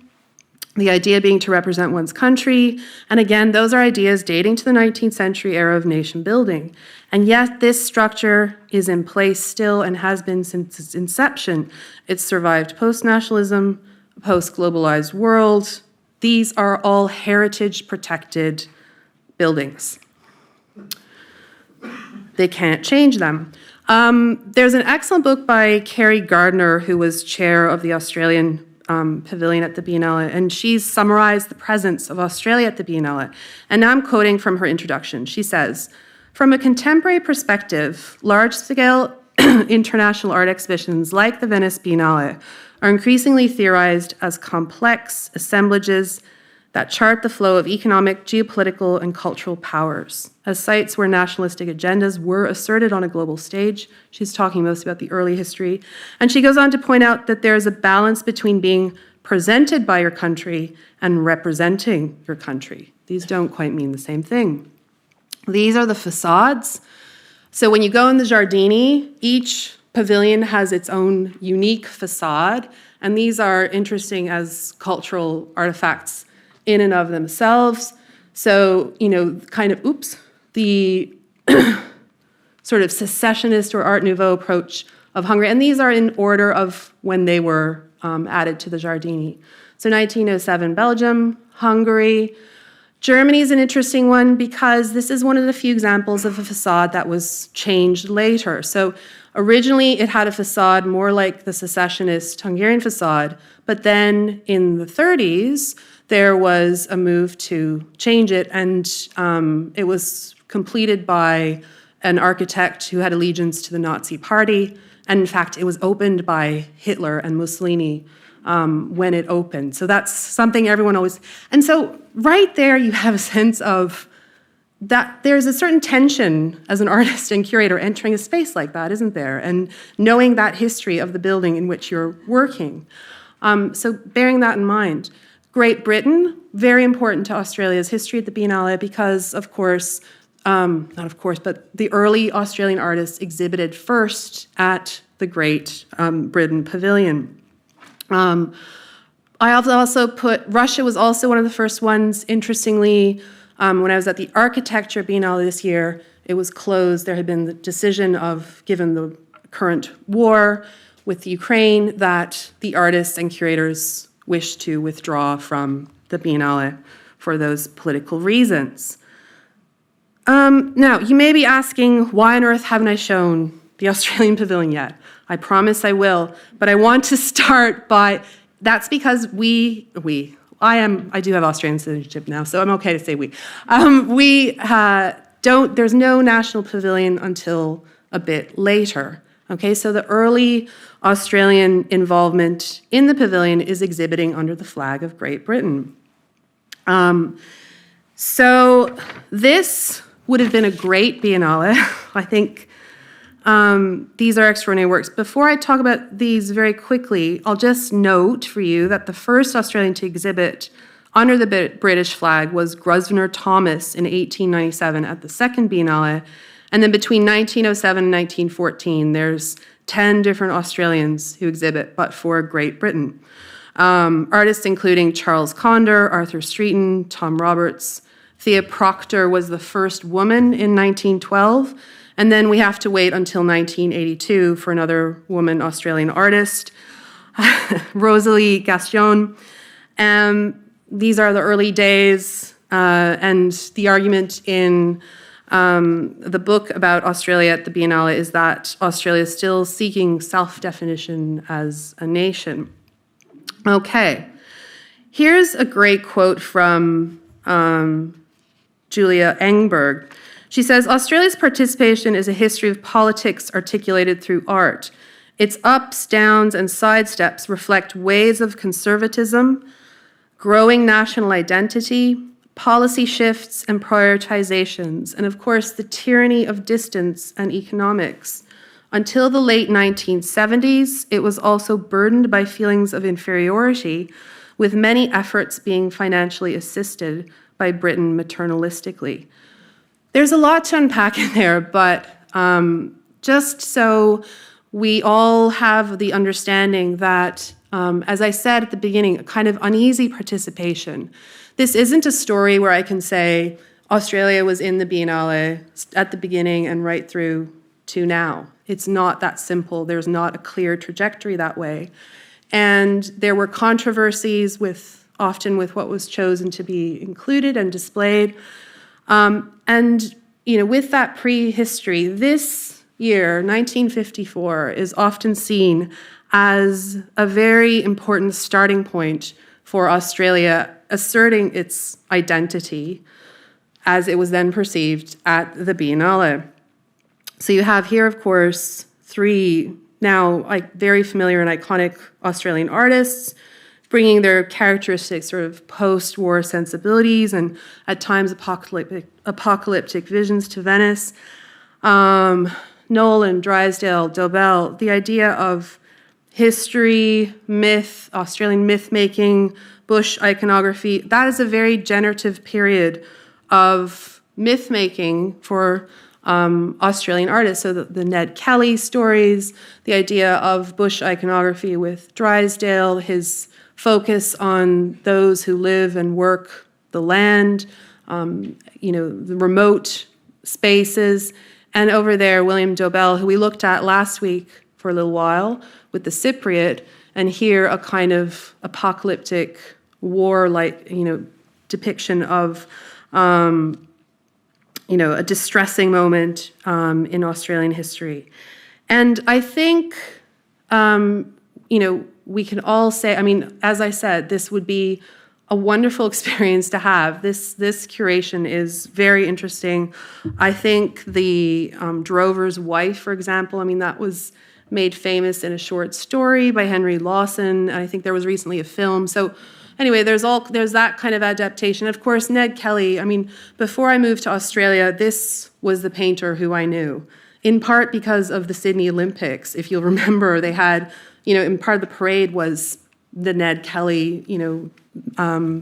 the idea being to represent one's country. And again, those are ideas dating to the 19th century era of nation building. And yet this structure is in place still and has been since its inception. It's survived post-nationalism, a post-globalized world. These are all heritage-protected buildings. They can't change them. There's an excellent book by Carrie Gardner, who was chair of the Australian Pavilion at the Biennale, and she's summarized the presence of Australia at the Biennale. And now I'm quoting from her introduction. She says, "From a contemporary perspective, large-scale international art exhibitions like the Venice Biennale are increasingly theorized as complex assemblages that chart the flow of economic, geopolitical, and cultural powers as sites where nationalistic agendas were asserted on a global stage." She's talking most about the early history. And she goes on to point out that there is a balance between being presented by your country and representing your country. These don't quite mean the same thing. These are the facades. So when you go in the Giardini, each pavilion has its own unique facade, and these are interesting as cultural artifacts in and of themselves. So, kind of, the sort of secessionist or Art Nouveau approach of Hungary. And these are in order of when they were added to the Giardini. So 1907, Belgium, Hungary. Germany is an interesting one because this is one of the few examples of a facade that was changed later. So originally it had a facade more like the secessionist Hungarian facade, but then in the 30s, there was a move to change it, and it was completed by an architect who had allegiance to the Nazi Party. And in fact, it was opened by Hitler and Mussolini when it opened. So that's something everyone always... And so right there, you have a sense of that there's a certain tension as an artist and curator entering a space like that, isn't there? And knowing that history of the building in which you're working. So bearing that in mind. Great Britain, very important to Australia's history at the Biennale because, of course, but the early Australian artists exhibited first at the Great Britain Pavilion. I also put, Russia was also one of the first ones. Interestingly, when I was at the Architecture Biennale this year, it was closed. There had been the decision of, given the current war with Ukraine, that the artists and curators wish to withdraw from the Biennale for those political reasons. Now, you may be asking, why on earth haven't I shown the Australian Pavilion yet? I promise I will, but I want to start by, that's because I do have Australian citizenship now, so I'm okay to say we. There's no national pavilion until a bit later. Okay, so the early Australian involvement in the pavilion is exhibiting under the flag of Great Britain. So this would have been a great Biennale. I think these are extraordinary works. Before I talk about these very quickly, I'll just note for you that the first Australian to exhibit under the British flag was Grosvenor Thomas in 1897 at the second Biennale. And then between 1907 and 1914, there's 10 different Australians who exhibit, but for Great Britain. Artists including Charles Conder, Arthur Streeton, Tom Roberts. Thea Proctor was the first woman in 1912. And then we have to wait until 1982 for another woman Australian artist, Rosalie Gaston. These are the early days, and the argument in the book about Australia at the Biennale is that Australia is still seeking self-definition as a nation. Okay, here's a great quote from Julia Engberg. She says, "Australia's participation is a history of politics articulated through art. Its ups, downs, and sidesteps reflect waves of conservatism, growing national identity, policy shifts and prioritizations, and of course, the tyranny of distance and economics. Until the late 1970s, it was also burdened by feelings of inferiority, with many efforts being financially assisted by Britain maternalistically." There's a lot to unpack in there, but just so we all have the understanding that As I said at the beginning, a kind of uneasy participation. This isn't a story where I can say Australia was in the Biennale at the beginning and right through to now. It's not that simple. There's not a clear trajectory that way. And there were controversies often with what was chosen to be included and displayed. And with that prehistory, this year, 1954, is often seen as a very important starting point for Australia asserting its identity as it was then perceived at the Biennale. So you have here, of course, three now very familiar and iconic Australian artists bringing their characteristic sort of post-war sensibilities and at times apocalyptic visions to Venice. Nolan, Drysdale, Dobell, the idea of history, myth, Australian myth-making, bush iconography, that is a very generative period of myth-making for Australian artists. So the Ned Kelly stories, the idea of bush iconography with Drysdale, his focus on those who live and work the land, the remote spaces. And over there, William Dobell, who we looked at last week for a little while with the Cypriot, and here a kind of apocalyptic war-like, depiction of, a distressing moment in Australian history. And I think, we can all say, as I said, this would be a wonderful experience to have. This curation is very interesting. I think the Drover's Wife, for example, that was made famous in a short story by Henry Lawson. I think there was recently a film. So anyway, there's that kind of adaptation. Of course, Ned Kelly, before I moved to Australia, this was the painter who I knew, in part because of the Sydney Olympics. If you'll remember, they had, in part of the parade was the Ned Kelly,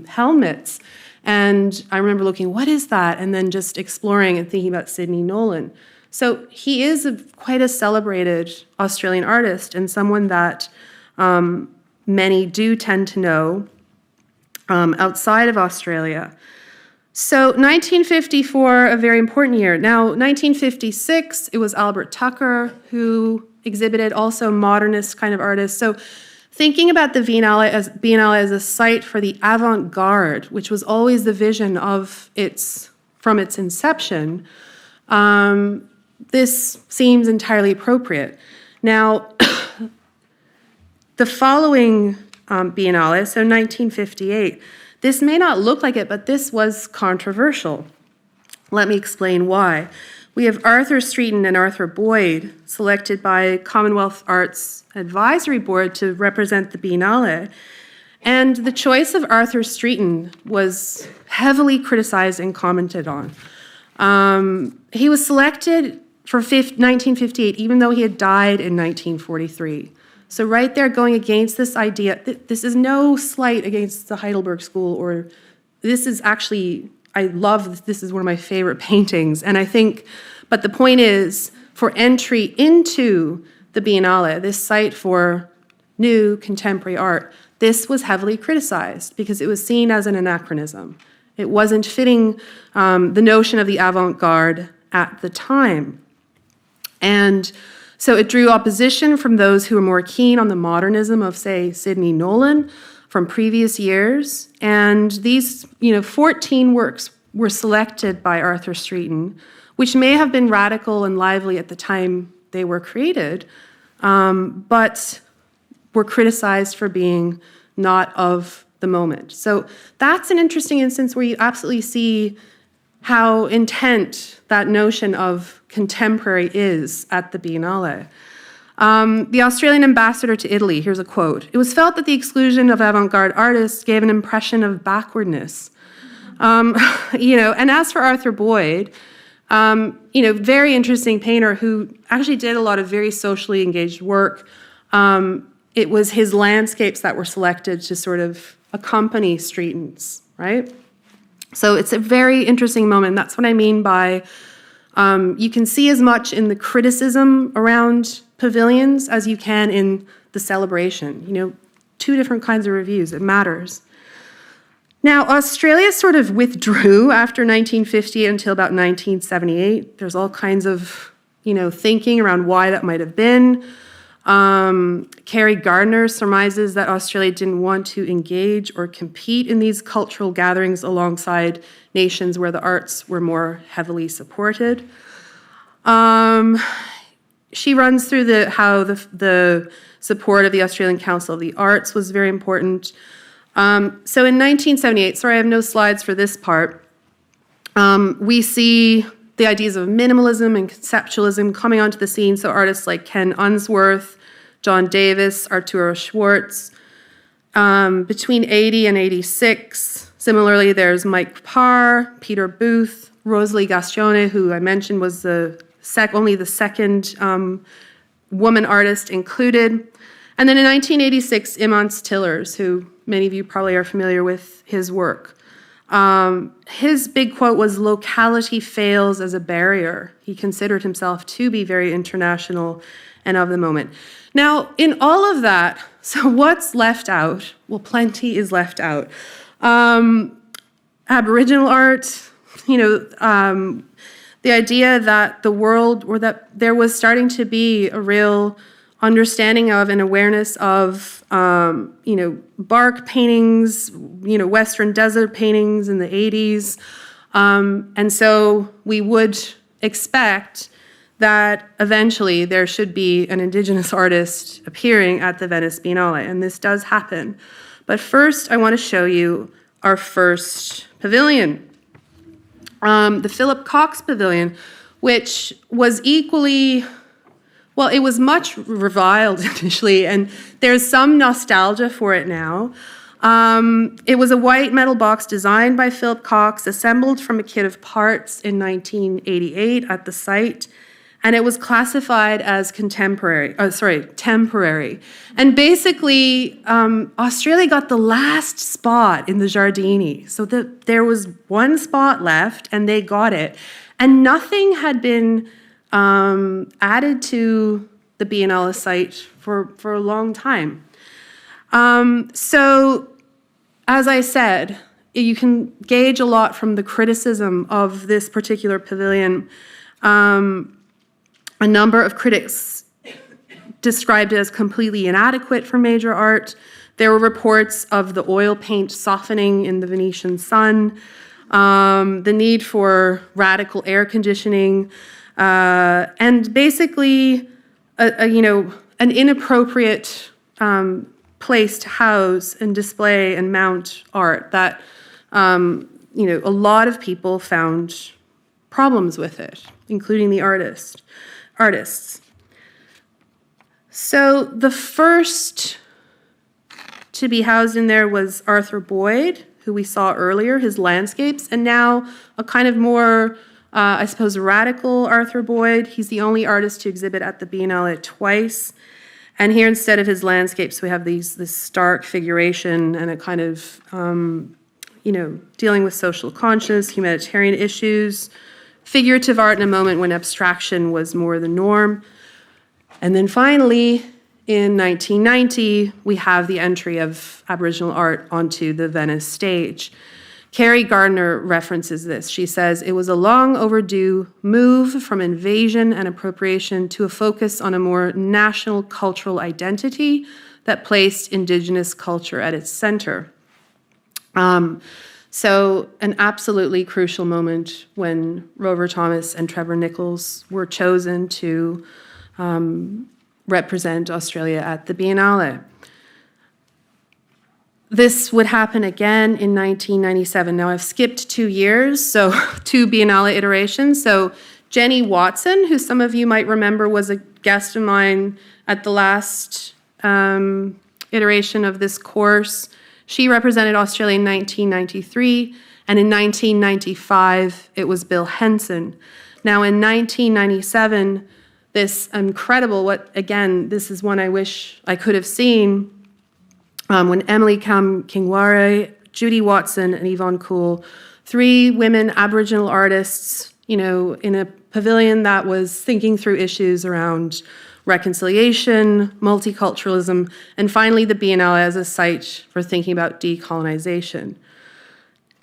helmets. And I remember looking, what is that? And then just exploring and thinking about Sidney Nolan. So he is quite a celebrated Australian artist and someone that many do tend to know outside of Australia. So 1954, a very important year. Now, 1956, it was Albert Tucker who exhibited, also modernist kind of artists. So thinking about the Biennale as a site for the avant-garde, which was always the vision of from its inception, this seems entirely appropriate. Now, the following Biennale, so 1958, this may not look like it, but this was controversial. Let me explain why. We have Arthur Streeton and Arthur Boyd selected by Commonwealth Arts Advisory Board to represent the Biennale. And the choice of Arthur Streeton was heavily criticized and commented on. He was selected for 1958, even though he had died in 1943. So right there, going against this idea, this is no slight against the Heidelberg School, or this is actually, I love this is one of my favorite paintings. And I think, but the point is, for entry into the Biennale, this site for new contemporary art, this was heavily criticized because it was seen as an anachronism. It wasn't fitting the notion of the avant-garde at the time. And so it drew opposition from those who were more keen on the modernism of, say, Sidney Nolan from previous years. And these, 14 works were selected by Arthur Streeton, which may have been radical and lively at the time they were created, but were criticized for being not of the moment. So that's an interesting instance where you absolutely see how intent that notion of contemporary is at the Biennale. The Australian ambassador to Italy, here's a quote. "It was felt that the exclusion of avant-garde artists gave an impression of backwardness." And as for Arthur Boyd, very interesting painter who actually did a lot of very socially engaged work. It was his landscapes that were selected to sort of accompany Streeton's, right? So it's a very interesting moment. That's what I mean by you can see as much in the criticism around pavilions as you can in the celebration. two different kinds of reviews. It matters. Now, Australia sort of withdrew after 1950 until about 1978. There's all kinds of, thinking around why that might have been. Carrie Gardner surmises that Australia didn't want to engage or compete in these cultural gatherings alongside nations where the arts were more heavily supported. She runs through how the support of the Australian Council of the Arts was very important. So in 1978, sorry, I have no slides for this part, we see the ideas of minimalism and conceptualism coming onto the scene. So artists like Ken Unsworth, John Davis, Arturo Schwartz. Between 80 and 86, similarly, there's Mike Parr, Peter Booth, Rosalie Gastione, who I mentioned was only the second woman artist included. And then in 1986, Imants Tillers, who many of you probably are familiar with his work. His big quote was, "Locality fails as a barrier." He considered himself to be very international and of the moment. Now, in all of that, so what's left out? Well, plenty is left out. Aboriginal art, the idea that the world, or that there was starting to be a real understanding of and awareness of, bark paintings, Western desert paintings in the 80s. And so we would expect that eventually there should be an Indigenous artist appearing at the Venice Biennale, and this does happen. But first, I want to show you our first pavilion, the Philip Cox Pavilion, which was it was much reviled initially, and there's some nostalgia for it now. It was a white metal box designed by Philip Cox, assembled from a kit of parts in 1988 at the site, and it was classified as temporary. And basically, Australia got the last spot in the Giardini, so that there was one spot left, and they got it. And nothing had been added to the BNL site for a long time. So, as I said, you can gauge a lot from the criticism of this particular pavilion. A number of critics described it as completely inadequate for major art. There were reports of the oil paint softening in the Venetian sun, the need for radical air conditioning, and basically, an inappropriate place to house and display and mount art that, a lot of people found problems with it, including the artists. So the first to be housed in there was Arthur Boyd, who we saw earlier, his landscapes, and now a kind of more, radical Arthur Boyd. He's the only artist to exhibit at the Biennale twice. And here, instead of his landscapes, we have this stark figuration and a kind of, dealing with social conscience, humanitarian issues, figurative art in a moment when abstraction was more the norm. And then finally, in 1990, we have the entry of Aboriginal art onto the Venice stage. Carrie Gardner references this. She says, "It was a long overdue move from invasion and appropriation to a focus on a more national cultural identity that placed Indigenous culture at its center." So an absolutely crucial moment when Rover Thomas and Trevor Nichols were chosen to represent Australia at the Biennale. This would happen again in 1997. Now, I've skipped 2 years, so 2 Biennale iterations. So Jenny Watson, who some of you might remember was a guest of mine at the last iteration of this course, she represented Australia in 1993, and in 1995, it was Bill Henson. Now, in 1997, this incredible, this is one I wish I could have seen, when Emily Kingware, Judy Watson, and Yvonne Cool, 3 women Aboriginal artists, in a pavilion that was thinking through issues around reconciliation, multiculturalism, and finally the Biennale as a site for thinking about decolonization.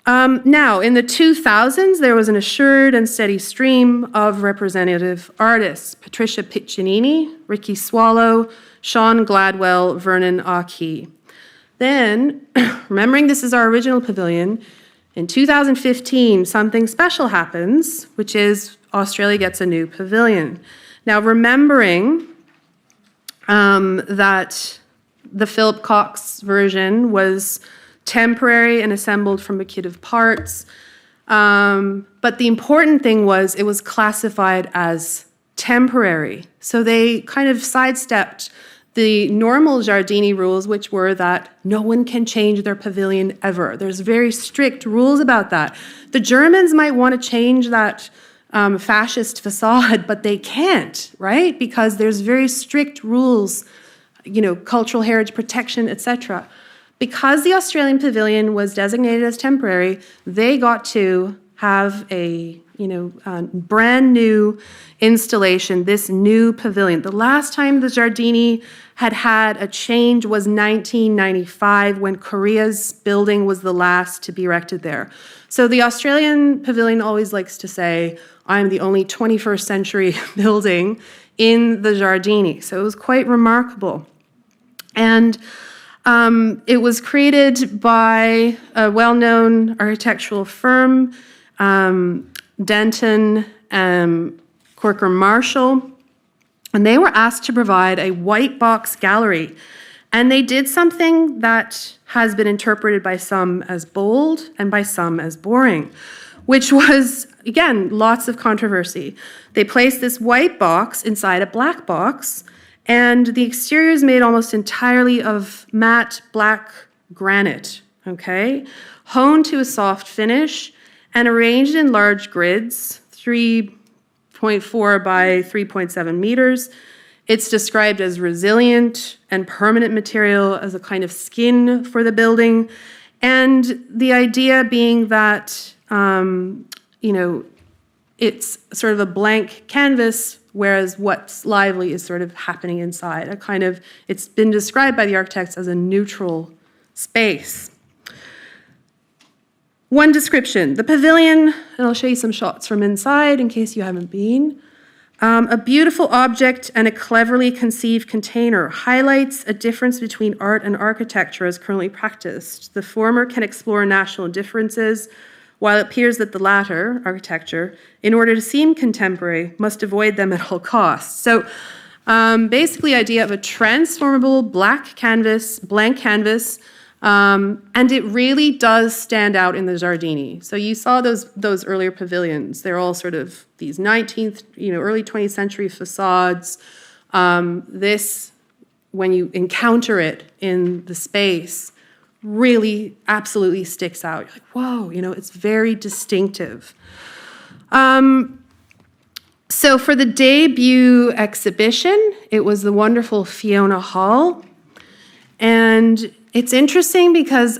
Now, in the 2000s, there was an assured and steady stream of representative artists: Patricia Piccinini, Ricky Swallow, Sean Gladwell, Vernon Aki. Then, remembering this is our original pavilion, in 2015, something special happens, which is Australia gets a new pavilion. Now, remembering that the Philip Cox version was temporary and assembled from a kit of parts, but the important thing was it was classified as temporary. So they kind of sidestepped the normal Giardini rules, which were that no one can change their pavilion ever. There's very strict rules about that. The Germans might want to change that fascist facade, but they can't, right? Because there's very strict rules, cultural heritage protection, etc. Because the Australian pavilion was designated as temporary, they got to have a brand new installation, this new pavilion. The last time the Giardini had a change was 1995, when Korea's building was the last to be erected there. So the Australian pavilion always likes to say, I'm the only 21st century building in the Giardini. So it was quite remarkable. And it was created by a well-known architectural firm, Denton Corker Marshall, and they were asked to provide a white box gallery. And they did something that has been interpreted by some as bold and by some as boring, which was, again, lots of controversy. They placed this white box inside a black box, and the exterior is made almost entirely of matte black granite, okay? Honed to a soft finish and arranged in large grids, 3.4 by 3.7 meters. It's described as resilient and permanent material, as a kind of skin for the building. And the idea being that, it's sort of a blank canvas, whereas what's lively is sort of happening inside. It's been described by the architects as a neutral space. One description, the pavilion, and I'll show you some shots from inside in case you haven't been. A beautiful object and a cleverly conceived container highlights a difference between art and architecture as currently practiced. The former can explore national differences, while it appears that the latter, architecture, in order to seem contemporary, must avoid them at all costs. So basically, idea of a transformable blank canvas, and it really does stand out in the Giardini. So you saw those earlier pavilions. They're all sort of these 19th, early 20th century facades. This, when you encounter it in the space, really absolutely sticks out. You're like, whoa, it's very distinctive. So for the debut exhibition, it was the wonderful Fiona Hall. And it's interesting because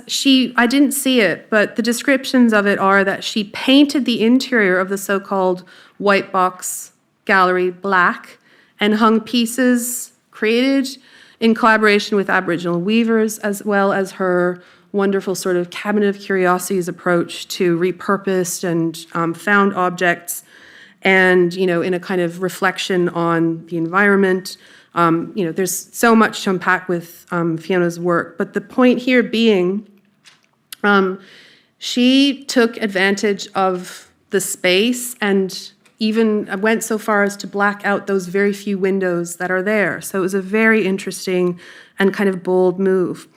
I didn't see it, but the descriptions of it are that she painted the interior of the so-called white box gallery black and hung pieces created in collaboration with Aboriginal weavers, as well as her wonderful sort of cabinet of curiosities approach to repurposed and found objects, and in a kind of reflection on the environment. There's so much to unpack with Fiona's work, but the point here being, she took advantage of the space and even went so far as to black out those very few windows that are there. So it was a very interesting and kind of bold move.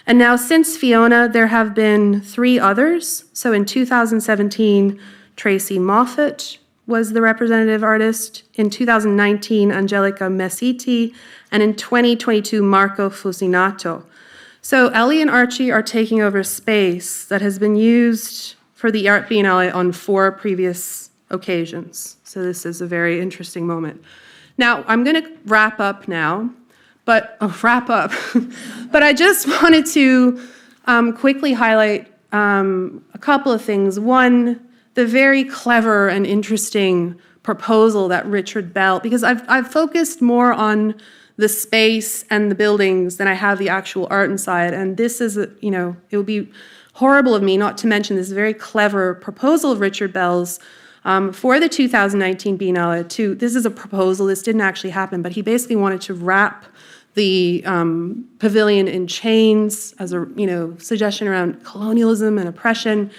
And now since Fiona, there have been 3 others. So in 2017, Tracy Moffat was the representative artist. In 2019, Angelica Mesiti, and in 2022, Marco Fusinato. So Ellie and Archie are taking over space that has been used for the Art Biennale on 4 previous occasions. So this is a very interesting moment. Now, I'm going to wrap up now, but I just wanted to quickly highlight a couple of things. One, the very clever and interesting proposal that Richard Bell, because I've focused more on the space and the buildings than I have the actual art inside. And this is, it would be horrible of me not to mention this very clever proposal of Richard Bell's for the 2019 Biennale. This is a proposal, this didn't actually happen, but he basically wanted to wrap the pavilion in chains as a suggestion around colonialism and oppression.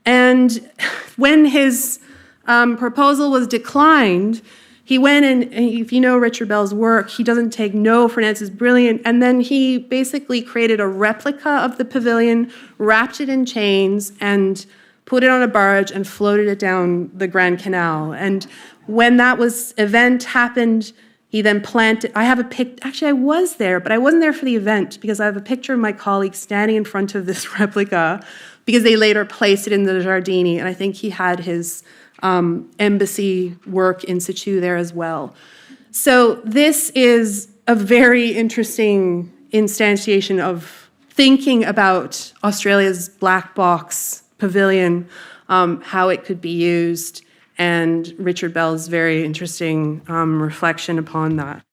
And when his proposal was declined, he went and if you know Richard Bell's work, he doesn't take no for an answer. It's brilliant. And then he basically created a replica of the pavilion, wrapped it in chains, and put it on a barge and floated it down the Grand Canal. And when that event happened, he then planted, I have a pic, actually I was there, but I wasn't there for the event because I have a picture of my colleague standing in front of this replica because they later placed it in the Giardini, and I think he had his embassy work in situ there as well. So this is a very interesting instantiation of thinking about Australia's black box pavilion, how it could be used, and Richard Bell's very interesting reflection upon that.